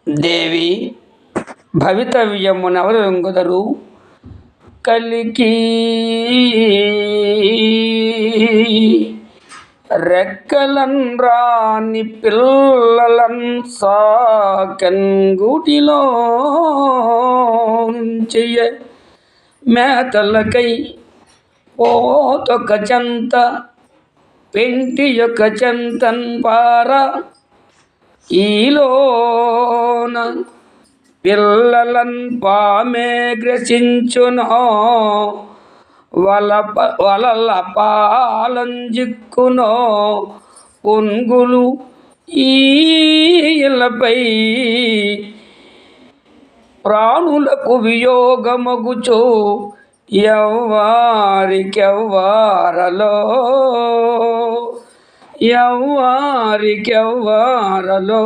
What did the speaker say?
దేవి భవితవ్యమునెవరొంగుదరు కలికి రెక్కలన్ రాని పిల్లలన్ సాకెన్ గూటిలో చెయ్య మేతలకై పోతొక చెంత పెంటి యొక్క చెంతన్ పార ఈలోన పిల్లలన్ పామే గ్రసించునో వలల పాలంజిక్కునో పున్గులు ఈలపై ప్రాణులకు వియోగమగుచో ఎవ్వారికెవ్వారలో